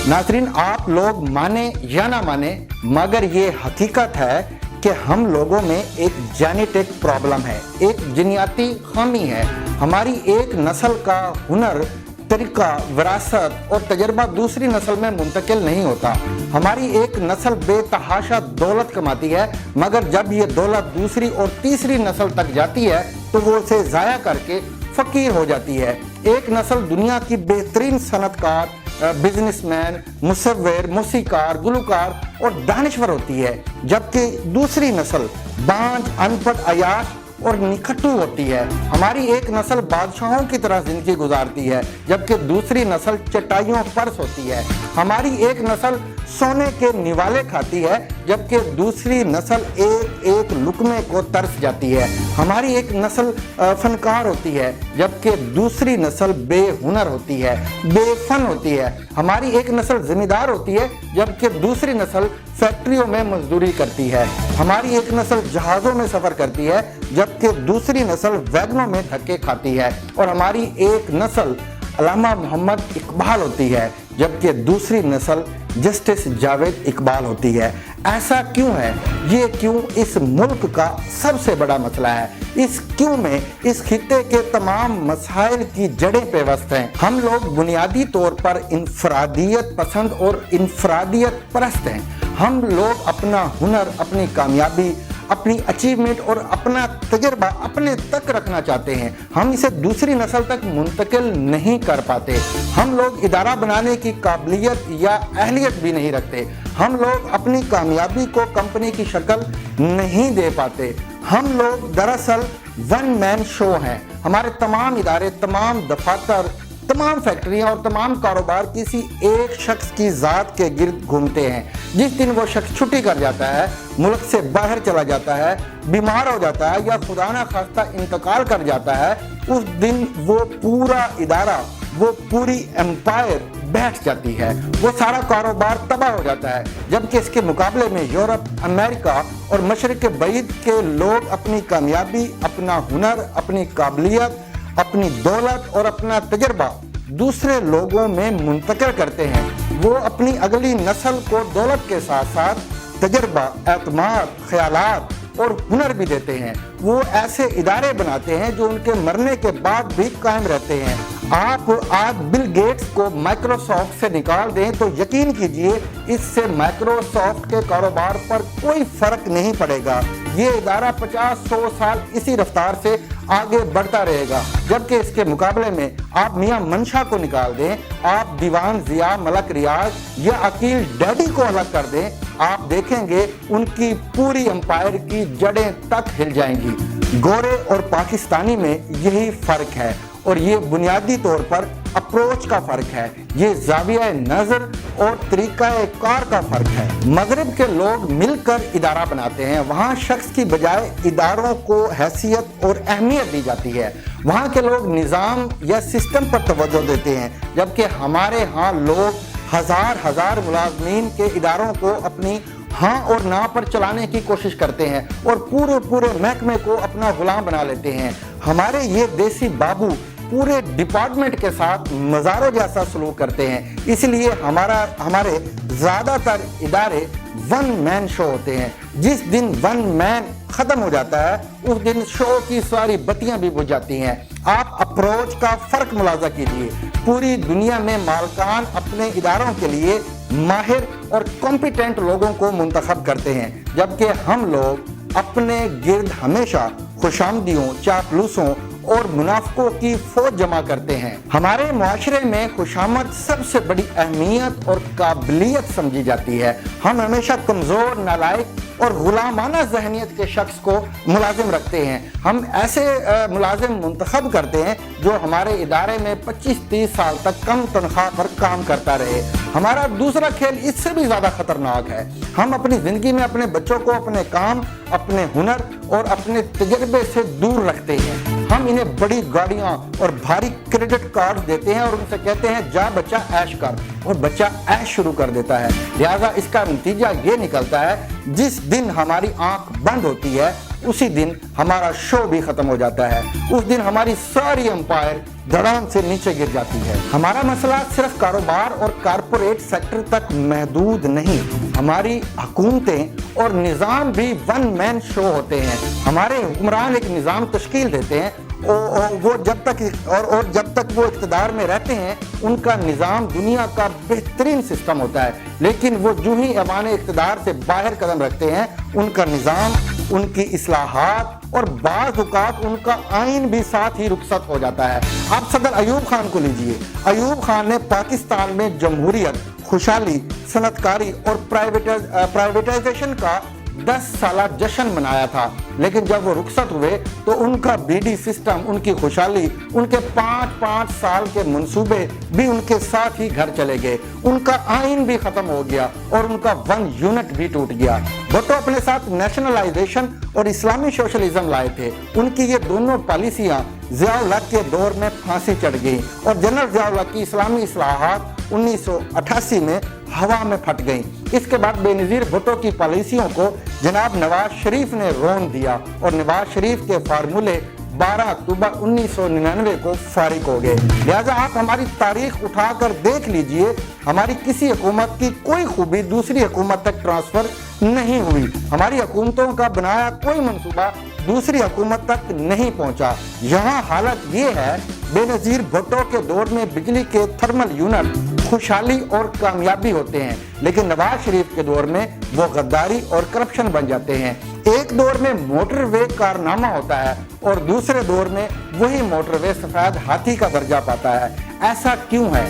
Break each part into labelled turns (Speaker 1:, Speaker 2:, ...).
Speaker 1: नाज़रीन, आप लोग माने या ना माने, मगर ये हकीकत है कि हम लोगों में एक जेनेटिक प्रॉब्लम है, एक जीनियाती खामी है। हमारी एक नस्ल का हुनर, तरीका, विरासत और तजर्बा दूसरी नस्ल में मुंतकिल नहीं होता। हमारी एक नस्ल बेतहाशा दौलत कमाती है, मगर जब ये दौलत दूसरी और तीसरी नस्ल तक जाती है तो वो उसे ज़ाया करके फ़कीर हो जाती है। एक नस्ल दुनिया की बेहतरीन सनतकार, बिजनेसमैन, मुसव्विर, मौसीकार, गुलकार और दानिश्वर होती है, जबकि दूसरी नस्ल बांझ, अनपढ़, अयाश और निखट्टू होती है। हमारी एक नस्ल बादशाहों की तरह जिंदगी गुजारती है, जबकि दूसरी नस्ल चटाइयों पर सोती है। हमारी एक नस्ल सोने के निवाले खाती है, जबकि दूसरी नस्ल एक एक लुकमे को तरस जाती है। हमारी एक नस्ल फनकार होती है, जबकि दूसरी नस्ल बेहुनर होती है, बेफन होती है। हमारी एक नस्ल जिम्मेदार होती है, जबकि दूसरी नस्ल फैक्ट्रियों में मजदूरी करती है। हमारी एक नस्ल जहाज़ों में सफ़र करती है, जबकि दूसरी नस्ल वैगनों में धक्के खाती है। और हमारी एक नस्ल अल्लामा मोहम्मद इकबाल होती है, जबकि दूसरी नस्ल जस्टिस जावेद इकबाल होती है। ऐसा क्यों है? ये क्यों इस मुल्क का सबसे बड़ा मसला है। इस क्यों में इस खित्ते के तमाम मसाइल की जड़ें पेवस्त हैं। हम लोग बुनियादी तौर पर इनफरादियत पसंद और इनफरादियत परस्त हैं। हम लोग अपना हुनर, अपनी कामयाबी, अपनी अचीवमेंट और अपना तजर्बा अपने तक रखना चाहते हैं। हम इसे दूसरी नस्ल तक मुंतकिल नहीं कर पाते। हम लोग इदारा बनाने की काबिलियत या अहलियत भी नहीं रखते। हम लोग अपनी कामयाबी को कंपनी की शक्ल नहीं दे पाते। हम लोग दरअसल वन मैन शो हैं। हमारे तमाम इदारे, तमाम दफातर, तमाम फैक्ट्रियां और तमाम कारोबार किसी एक शख्स की ज़ात के गिर्द घूमते हैं। जिस दिन वो शख्स छुट्टी कर जाता है, मुल्क से बाहर चला जाता है, बीमार हो जाता है या खुदा ना खास्ता इंतकाल कर जाता है, उस दिन वो पूरा इदारा, वो पूरी एम्पायर बैठ जाती है। वो सारा कारोबार तबाह हो जाता है। जबकि इसके मुकाबले में यूरोप, अमेरिका और मशरिक़ बईद के लोग अपनी कामयाबी, अपना हुनर, अपनी काबिलियत, अपनी दौलत और अपना तजर्बा दूसरे लोगों में मुंतकिल करते हैं। वो अपनी अगली नस्ल को दौलत के साथ साथ तजर्बा, एतमाद, ख्यालात और हुनर भी देते हैं। वो ऐसे इदारे बनाते हैं जो उनके मरने के बाद भी कायम रहते हैं। आप आज बिल गेट्स को माइक्रोसॉफ्ट से निकाल दें तो यकीन कीजिए इससे माइक्रोसॉफ्ट के कारोबार पर कोई फर्क नहीं पड़ेगा। ये इदारा 50-100 साल इसी रफ्तार से आगे बढ़ता रहेगा। जबकि इसके मुकाबले में आप मियां मंशा को निकाल दें, आप दीवान जिया, मलक रियाज या अकील डैडी को अलग कर दें, आप देखेंगे उनकी पूरी एम्पायर की जड़ें तक हिल जाएंगी। गोरे और पाकिस्तानी में यही फर्क है और ये बुनियादी तौर पर अप्रोच का फ़र्क है। ये ज़ाविया नज़र और तरीक़ा कार का फ़र्क है। मगरिब के लोग मिलकर इदारा बनाते हैं। वहाँ शख्स की बजाय इदारों को हैसियत और अहमियत दी जाती है। वहाँ के लोग निज़ाम या सिस्टम पर तवज्जो देते हैं, जबकि हमारे यहाँ लोग हज़ार मुलाज़मीन के इदारों को अपनी हाँ और ना पर चलाने की कोशिश करते हैं और पूरे महकमे को अपना गुलाम बना लेते हैं। हमारे ये देसी बाबू पूरे डिपार्टमेंट के साथ मज़ारों जैसा सलूक करते हैं। इसलिए हमारे ज़्यादातर इदारे वन मैन शो होते हैं। जिस दिन वन मैन ख़त्म हो जाता है, उस दिन शो की सारी बत्तियां भी बुझ जाती हैं। आप अप्रोच का फ़र्क मुलाजा कीजिए। पूरी दुनिया में मालकान अपने इदारों के लिए माहिर और कॉम्पिटेंट लोगों को मुंतखब करते हैं, जबकि हम लोग अपने गिर्द हमेशा खुशामदियों, चापलूसों और मुनाफिकों की फौज जमा करते हैं। हमारे मुआशरे में खुशामद सबसे बड़ी अहमियत और काबिलियत समझी जाती है। हम हमेशा कमज़ोर, नालायक और गुलामाना जहनियत के शख्स को मुलाजिम रखते हैं। हम ऐसे मुलाजिम मुंतखब करते हैं जो हमारे इदारे में 25-30 साल तक कम तनख्वाह पर काम करता रहे। हमारा दूसरा खेल इससे भी ज़्यादा खतरनाक है। हम अपनी ज़िंदगी में अपने बच्चों को अपने काम, अपने हुनर और अपने तजर्बे से दूर रखते हैं। हम इन्हें बड़ी गाड़ियाँ और भारी क्रेडिट कार्ड देते हैं और उनसे कहते हैं जा बच्चा ऐश कर, और बच्चा ऐश शुरू कर देता है। लिहाजा इसका नतीजा ये निकलता है, जिस दिन हमारी आंख बंद होती है उसी दिन हमारा शो भी खत्म हो जाता है। उस दिन हमारी सारी एम्पायर धड़ाम से नीचे गिर जाती है। हमारा मसला सिर्फ कारोबार और कारपोरेट सेक्टर तक महदूद नहीं, हमारी हुकूमतें और निज़ाम भी वन मैन शो होते हैं। हमारे हुक्मरान एक निज़ाम तश्कील देते हैं और वो जब तक वो इक़्तिदार में रहते हैं उनका निज़ाम दुनिया का बेहतरीन सिस्टम होता है, लेकिन वो जो ही ऐवान इक़्तिदार से बाहर कदम रखते हैं उनका निज़ाम, उनकी इस्लाहात और बाज़ औक़ात उनका आइन भी साथ ही रुखसत हो जाता है। आप सदर अयूब खान को लीजिए। अयूब खान ने पाकिस्तान में जमहूरियत, खुशहाली, सनतकारी और प्राइवेटाइजेशन का 10 साला जश्न मनाया था, लेकिन जब वो रुखसत हुए तो उनका बीडी सिस्टम, उनकी खुशहाली, उनके 5-5 साल के मंसूबे भी उनके साथ ही घर चले गए। उनका आइन भी खत्म हो गया और उनका वन यूनिट भी टूट गया। भुट्टो अपने साथ नेशनलाइजेशन और इस्लामी सोशलिज्म लाए थे। उनकी ये दोनों पॉलिसियां ज़िया-उल हक के दौर में फांसी चढ़ गई और जनरल ज़िया-उल हक की इस्लामी इस्लाहात 1988 में हवा में फट गई। इसके बाद बेनज़ीर भुट्टो की पॉलिसियों को जनाब नवाज शरीफ ने रोन दिया और नवाज शरीफ के फार्मूले 12 अक्टूबर 1999 को फारिग हो गए। लिहाजा आप हमारी तारीख उठाकर देख लीजिए, हमारी किसी हुकूमत की कोई खूबी दूसरी हुकूमत तक ट्रांसफ़र नहीं हुई। हमारी हुकूमतों का बनाया कोई मंसूबा दूसरी हुकूमत तक नहीं पहुंचा। यहाँ हालत ये है, बेनज़ीर भुट्टो के दौर में बिजली के थर्मल यूनिट खुशहाली और कामयाबी होते हैं, लेकिन नवाज शरीफ के दौर में वो गद्दारी और करप्शन बन जाते हैं। एक दौर में मोटरवे कारनामा होता है और दूसरे दौर में वही मोटरवे सफेद हाथी का दर्जा पाता है। ऐसा क्यों है?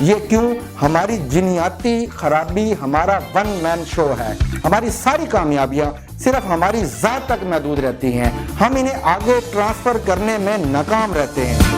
Speaker 1: ये क्यों? हमारी जिनियाती खराबी हमारा वन मैन शो है। हमारी सारी कामयाबियां सिर्फ हमारी ज़ात तक महदूद रहती हैं, हम इन्हें आगे ट्रांसफ़र करने में नाकाम रहते हैं।